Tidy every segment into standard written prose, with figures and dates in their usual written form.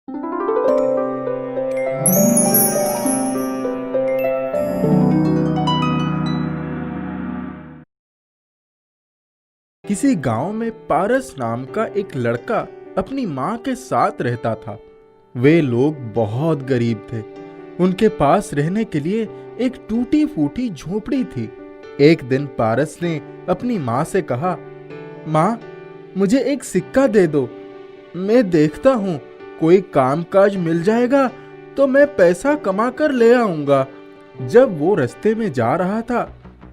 किसी गांव में पारस नाम का एक लड़का अपनी माँ के साथ रहता था। वे लोग बहुत गरीब थे। उनके पास रहने के लिए एक टूटी फूटी झोपड़ी थी। एक दिन पारस ने अपनी माँ से कहा, माँ, मुझे एक सिक्का दे दो। मैं देखता हूँ कोई कामकाज मिल जाएगा तो मैं पैसा कमा कर ले आऊंगा। जब वो रास्ते में जा रहा था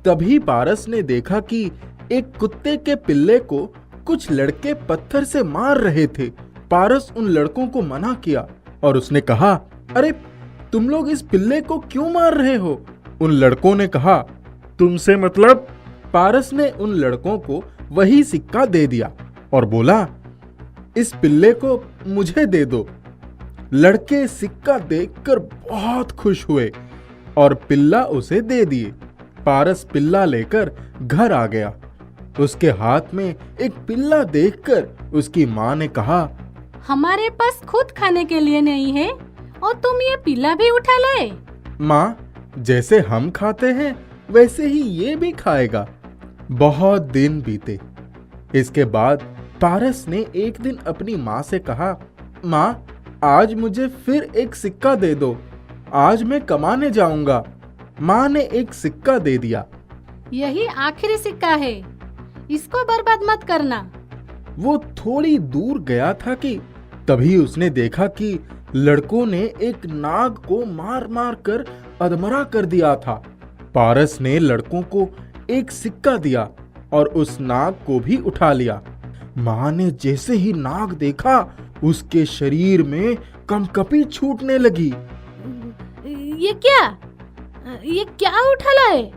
तभी पारस ने देखा कि एक कुत्ते के पिल्ले को कुछ लड़के पत्थर से मार रहे थे। पारस उन लड़कों को मना किया और उसने कहा, अरे तुम लोग इस पिल्ले को क्यों मार रहे हो? उन लड़कों ने कहा, तुमसे मतलब? पारस ने उन लड़कों को वही सिक्का दे दिया और बोला, इस पिल्ले को मुझे दे दो। लड़के सिक्का देखकर बहुत खुश हुए और पिल्ला उसे दे दिए। पारस पिल्ला लेकर घर आ गया। उसके हाथ में एक पिल्ला देखकर उसकी माँ ने कहा, हमारे पास खुद खाने के लिए नहीं है और तुम ये पिल्ला भी उठा लाए। माँ, जैसे हम खाते हैं वैसे ही ये भी खाएगा। बहुत दिन बीते। इसके बाद पारस ने एक दिन अपनी माँ से कहा, माँ, आज मुझे फिर एक सिक्का दे दो, आज मैं कमाने जाऊंगा। माँ ने एक सिक्का दे दिया। यही आखिरी सिक्का है, इसको बर्बाद मत करना। वो थोड़ी दूर गया था कि तभी उसने देखा कि लड़कों ने एक नाग को मार मार कर अधमरा कर दिया था। पारस ने लड़कों को एक सिक्का दिया और उस नाग को भी उठा लिया। माँ ने जैसे ही नाग देखा उसके शरीर में कंपकपी छूटने लगी। ये क्या उठा लाए?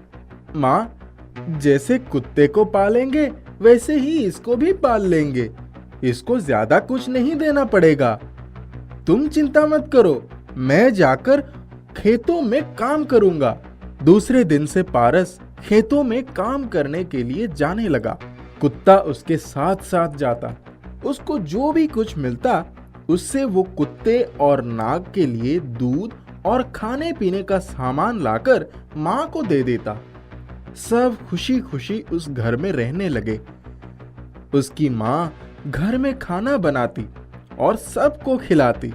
माँ, जैसे कुत्ते को पालेंगे वैसे ही इसको भी पाल लेंगे। इसको ज्यादा कुछ नहीं देना पड़ेगा। तुम चिंता मत करो, मैं जाकर खेतों में काम करूंगा। दूसरे दिन से पारस खेतों में काम करने के लिए जाने लगा। कुत्ता उसके साथ साथ जाता। उसको जो भी कुछ मिलता उससे वो कुत्ते और नाग के लिए दूध और खाने पीने का सामान लाकर माँ को दे देता। सब खुशी खुशी उस घर में रहने लगे। उसकी माँ घर में खाना बनाती और सबको खिलाती।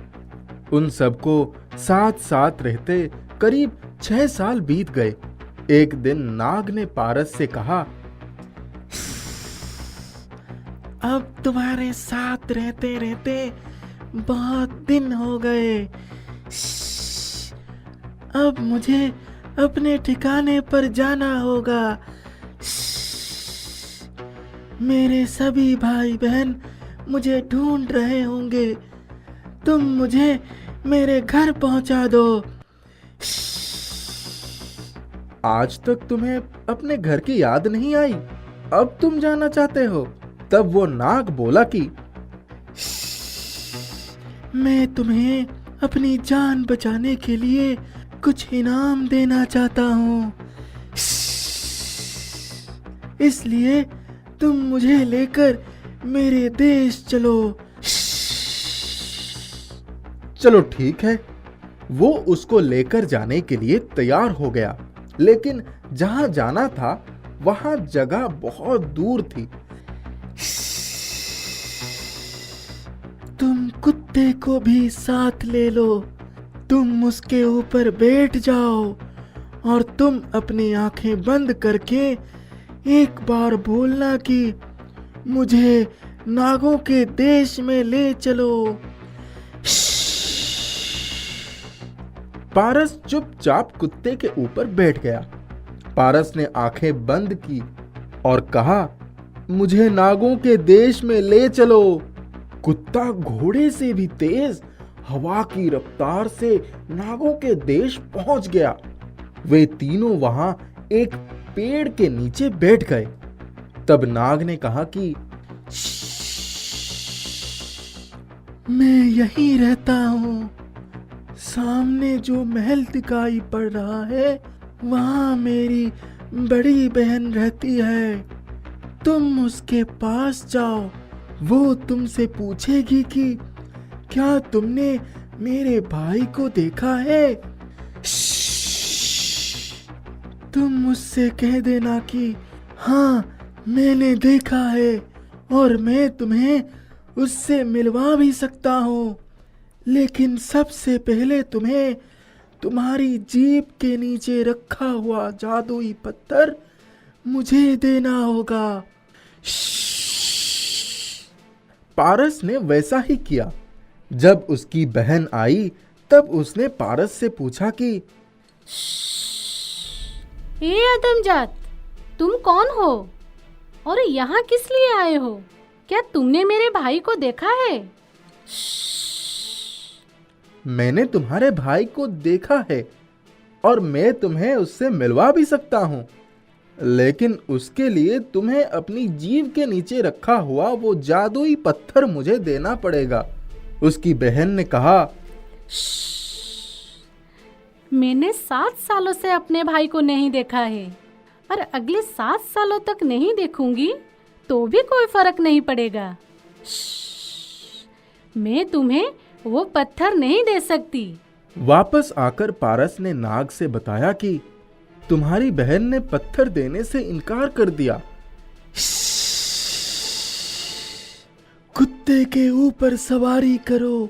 उन सबको साथ साथ रहते करीब 6 साल बीत गए। एक दिन नाग ने पारस से कहा, अब तुम्हारे साथ रहते रहते बहुत दिन हो गए। अब मुझे अपने ठिकाने पर जाना होगा। मेरे सभी भाई बहन मुझे ढूंढ रहे होंगे। तुम मुझे मेरे घर पहुंचा दो। आज तक तुम्हें अपने घर की याद नहीं आई, अब तुम जाना चाहते हो? तब वो नाग बोला कि मैं तुम्हें अपनी जान बचाने के लिए कुछ इनाम देना चाहता हूँ, इसलिए तुम मुझे लेकर मेरे देश चलो। चलो ठीक है। वो उसको लेकर जाने के लिए तैयार हो गया, लेकिन जहां जाना था वहां जगह बहुत दूर थी। तुम कुत्ते को भी साथ ले लो। तुम उसके ऊपर बैठ जाओ और तुम अपनी आंखें बंद करके एक बार बोलना कि मुझे नागों के देश में ले चलो। पारस चुपचाप कुत्ते के ऊपर बैठ गया। पारस ने आंखें बंद की और कहा, मुझे नागों के देश में ले चलो। कुत्ता घोड़े से भी तेज हवा की रफ्तार से नागों के देश पहुंच गया। वे तीनों वहां एक पेड़ के नीचे बैठ गए। तब नाग ने कहा कि मैं यहीं रहता हूँ। सामने जो महल दिखाई पड़ रहा है वहां मेरी बड़ी बहन रहती है। तुम उसके पास जाओ। वो तुमसे पूछेगी कि क्या तुमने मेरे भाई को देखा है? तुम मुझसे कह देना कि हाँ, मैंने देखा है और मैं तुम्हें उससे मिलवा भी सकता हूँ। लेकिन सबसे पहले तुम्हें तुम्हारी जीभ के नीचे रखा हुआ जादुई पत्थर मुझे देना होगा। पारस ने वैसा ही किया। जब उसकी बहन आई तब उसने पारस से पूछा कि हे आदमजात, तुम कौन हो और यहाँ किस लिए आए हो? क्या तुमने मेरे भाई को देखा है? मैंने तुम्हारे भाई को देखा है और मैं तुम्हें उससे मिलवा भी सकता हूँ, लेकिन उसके लिए तुम्हें अपनी जीभ के नीचे रखा हुआ वो जादुई पत्थर मुझे देना पड़ेगा। उसकी बहन ने कहा, मैंने 7 सालों से अपने भाई को नहीं देखा है और अगले 7 सालों तक नहीं देखूंगी तो भी कोई फर्क नहीं पड़ेगा। मैं तुम्हें वो पत्थर नहीं दे सकती। वापस आकर पारस ने नाग से बताया कि तुम्हारी बहन ने पत्थर देने से इनकार कर दिया। कुत्ते के ऊपर सवारी करो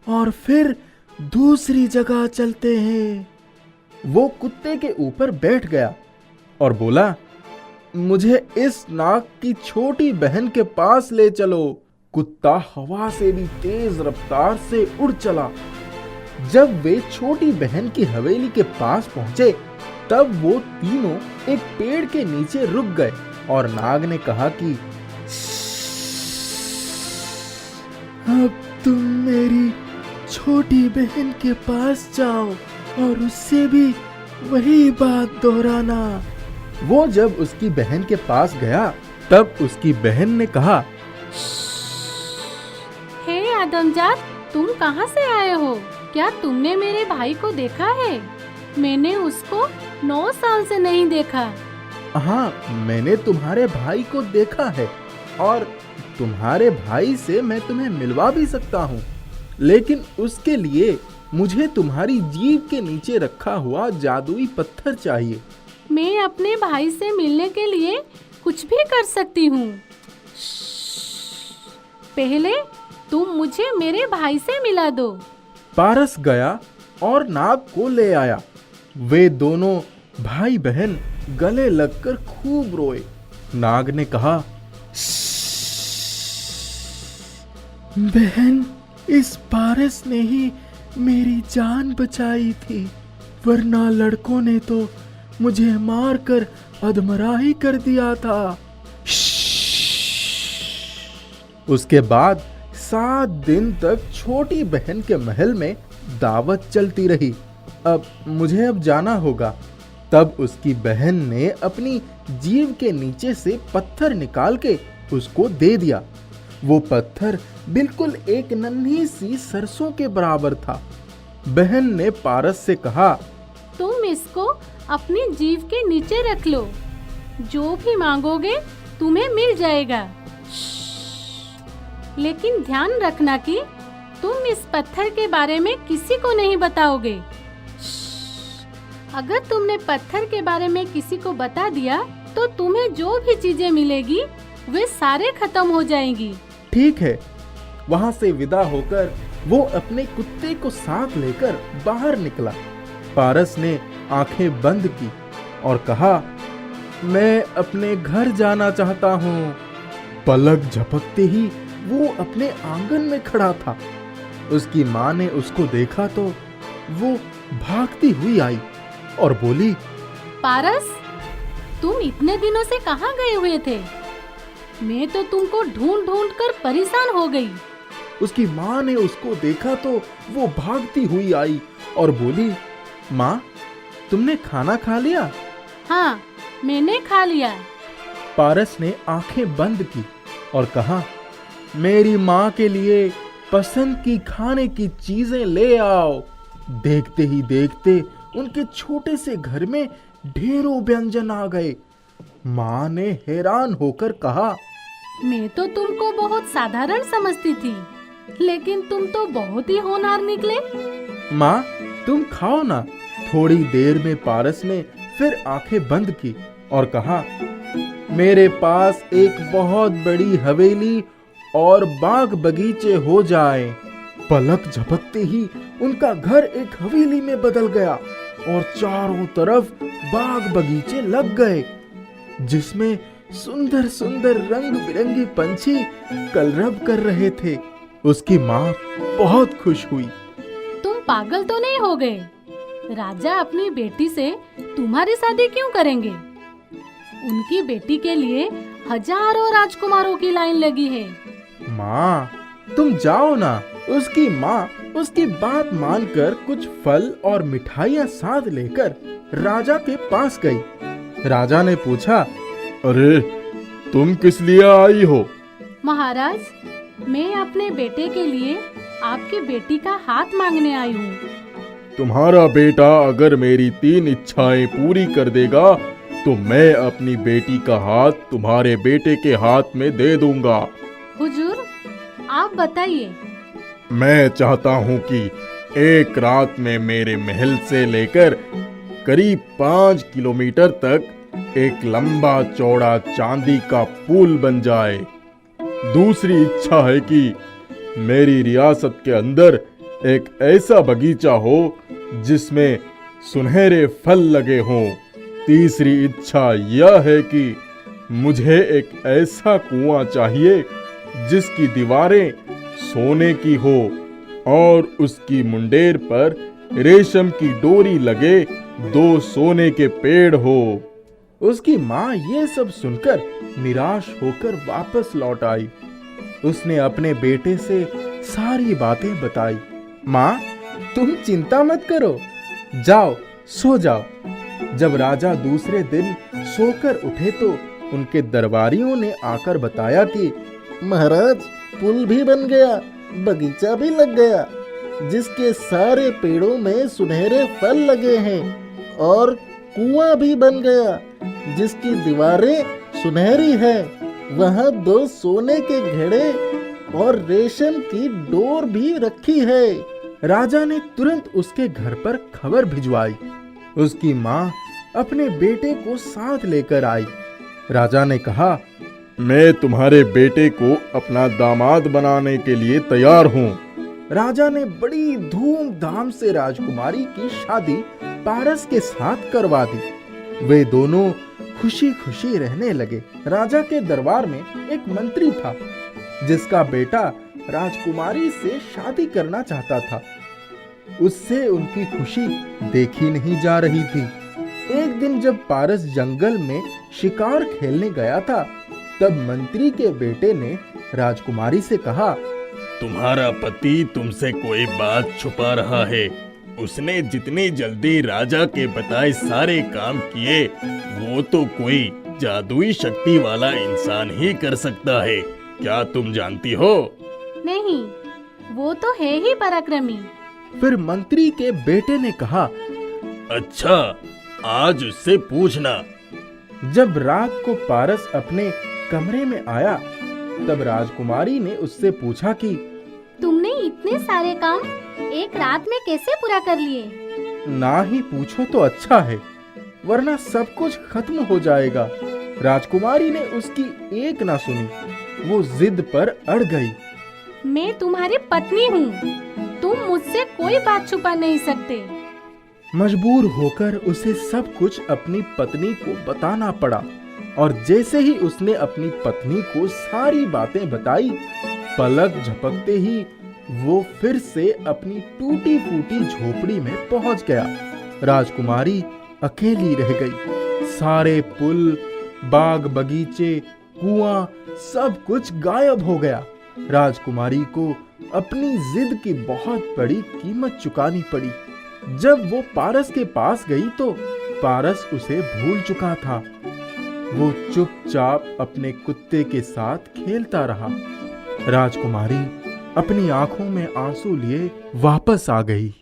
और फिर दूसरी जगह चलते हैं। वो कुत्ते के ऊपर बैठ गया और बोला, मुझे इस नाग की छोटी बहन के पास ले चलो। कुत्ता हवा से भी तेज रफ्तार से उड़ चला। जब वे छोटी बहन की हवेली के पास पहुंचे तब वो तीनों एक पेड़ के नीचे रुक गए और नाग ने कहा कि अब तुम मेरी छोटी बहन के पास जाओ और उससे भी वही बात दोहराना। वो जब उसकी बहन के पास गया तब उसकी बहन ने कहा, हे आदमजात, तुम कहाँ से आए हो? क्या तुमने मेरे भाई को देखा है? मैंने उसको 9 साल से नहीं देखा। हाँ, मैंने तुम्हारे भाई को देखा है और तुम्हारे भाई से मैं तुम्हें मिलवा भी सकता हूँ, लेकिन उसके लिए मुझे तुम्हारी जीभ के नीचे रखा हुआ जादुई पत्थर चाहिए। मैं अपने भाई से मिलने के लिए कुछ भी कर सकती हूँ। पहले तुम मुझे मेरे भाई से मिला दो। पारस गया और नाग को ले आया। वे दोनों भाई बहन गले लगकर खूब रोए। नाग ने कहा, बहन, इस पारस ने ही मेरी जान बचाई थी, वरना लड़कों ने तो मुझे मारकर अधमरा ही कर दिया था। उसके बाद 7 दिन तक छोटी बहन के महल में दावत चलती रही। अब मुझे जाना होगा। तब उसकी बहन ने अपनी जीभ के नीचे से पत्थर निकाल के उसको दे दिया। वो पत्थर बिल्कुल एक नन्ही सी सरसों के बराबर था। बहन ने पारस से कहा, तुम इसको अपनी जीभ के नीचे रख लो, जो भी मांगोगे तुम्हें मिल जाएगा। लेकिन ध्यान रखना कि तुम इस पत्थर के बारे में किसी को नहीं बताओगे। अगर तुमने पत्थर के बारे में किसी को बता दिया तो तुम्हें जो भी चीजें मिलेगी वे सारे खत्म हो जाएंगी। ठीक है। वहां से विदा होकर वो अपने कुत्ते को साथ लेकर बाहर निकला। पारस ने आंखें बंद की और कहा, मैं अपने घर जाना चाहता हूँ। पलक झपकते ही वो अपने आंगन में खड़ा था। उसकी माँ ने उसको देखा तो वो भागती हुई आई और बोली, पारस, तुम इतने दिनों से कहाँ गए हुए थे? मैं तो तुमको ढूंढ ढूंढ कर परेशान हो गई। उसकी माँ ने उसको देखा तो वो भागती हुई आई और बोली, माँ, तुमने खाना खा लिया? हाँ, मैंने खा लिया। पारस ने आंखें बंद की और कहा, मेरी माँ के लिए पसंद की खाने की चीजें ले आओ। देखते ही देखते उनके छोटे से घर में ढेरों व्यंजन आ गए। माँ ने हैरान होकर कहा, मैं तो तुमको बहुत साधारण समझती थी, लेकिन तुम तो बहुत ही होनहार निकले। माँ, तुम खाओ ना। थोड़ी देर में पारस ने फिर आंखें बंद की और कहा, मेरे पास एक बहुत बड़ी हवेली और बाग बगीचे हो जाए। पलक झपकते ही उनका घर एक हवेली में बदल गया और चारों तरफ बाग बगीचे लग गए, जिसमें सुंदर सुंदर रंग बिरंगे पंछी कलरव कर रहे थे। उसकी माँ बहुत खुश हुई। तुम पागल तो नहीं हो गए? राजा अपनी बेटी से तुम्हारी शादी क्यों करेंगे? उनकी बेटी के लिए हजारों राजकुमारों की लाइन लगी है। माँ, तुम जाओ ना। उसकी माँ उसकी बात मानकर कुछ फल और मिठाइयाँ साथ लेकर राजा के पास गई। राजा ने पूछा, अरे तुम किस लिए आई हो? महाराज, मैं अपने बेटे के लिए आपकी बेटी का हाथ मांगने आई हूँ। तुम्हारा बेटा अगर मेरी 3 इच्छाएं पूरी कर देगा तो मैं अपनी बेटी का हाथ तुम्हारे बेटे के हाथ में दे दूंगा। हुजूर, आप बताइए। मैं चाहता हूँ कि एक रात में मेरे महल से लेकर करीब 5 किलोमीटर तक एक लंबा चौड़ा चांदी का पुल बन जाए। दूसरी इच्छा है कि मेरी रियासत के अंदर एक ऐसा बगीचा हो जिसमें सुनहरे फल लगे हों। तीसरी इच्छा यह है कि मुझे एक ऐसा कुआं चाहिए जिसकी दीवारें सोने की हो और उसकी मुंडेर पर रेशम की डोरी लगे 2 सोने के पेड़ हो। उसकी माँ ये सब सुनकर निराश होकर वापस लौट आई। उसने अपने बेटे से सारी बातें बताई। माँ, तुम चिंता मत करो, जाओ सो जाओ। जब राजा दूसरे दिन सोकर उठे तो उनके दरबारियों ने आकर बताया कि महाराज, पुल भी बन गया, बगीचा भी लग गया, जिसके सारे पेड़ों में सुनहरे फल लगे हैं, और कुआं भी बन गया जिसकी दीवारें सुनहरी हैं। वहाँ 2 सोने के घड़े और रेशम की डोर भी रखी है। राजा ने तुरंत उसके घर पर खबर भिजवाई। उसकी माँ अपने बेटे को साथ लेकर आई। राजा ने कहा, मैं तुम्हारे बेटे को अपना दामाद बनाने के लिए तैयार हूँ। राजा ने बड़ी धूमधाम से राजकुमारी की शादी पारस के साथ करवा दी। वे दोनों खुशी खुशी रहने लगे। राजा के दरबार में एक मंत्री था जिसका बेटा राजकुमारी से शादी करना चाहता था। उससे उनकी खुशी देखी नहीं जा रही थी। एक दिन जब पारस जंगल में शिकार खेलने गया था, तब मंत्री के बेटे ने राजकुमारी से कहा, तुम्हारा पति तुमसे कोई बात छुपा रहा है। उसने जितनी जल्दी राजा के बताए सारे काम किए, वो तो कोई जादुई शक्ति वाला इंसान ही कर सकता है। क्या तुम जानती हो? नहीं, वो तो है ही पराक्रमी। फिर मंत्री के बेटे ने कहा, अच्छा, आज उससे पूछना। जब रात को पारस अपने कमरे में आया, तब राजकुमारी ने उससे पूछा कि तुमने इतने सारे काम एक रात में कैसे पूरा कर लिए? ना ही पूछो तो अच्छा है, वरना सब कुछ खत्म हो जाएगा। राजकुमारी ने उसकी एक ना सुनी। वो जिद पर अड़ गई। मैं तुम्हारी पत्नी हूँ, तुम मुझसे कोई बात छुपा नहीं सकते। मजबूर होकर उसे सब कुछ अपनी पत्नी को बताना पड़ा, और जैसे ही उसने अपनी पत्नी को सारी बातें बताई, पलक झपकते ही वो फिर से अपनी टूटी फूटी झोपड़ी में पहुंच गया। राजकुमारी अकेली रह गई। सारे पुल, बाग बगीचे, कुआं, सब कुछ गायब हो गया। राजकुमारी को अपनी जिद की बहुत बड़ी कीमत चुकानी पड़ी। जब वो पारस के पास गई तो पारस उसे भूल चुका था। वो चुपचाप अपने कुत्ते के साथ खेलता रहा। राजकुमारी अपनी आंखों में आंसू लिए वापस आ गई।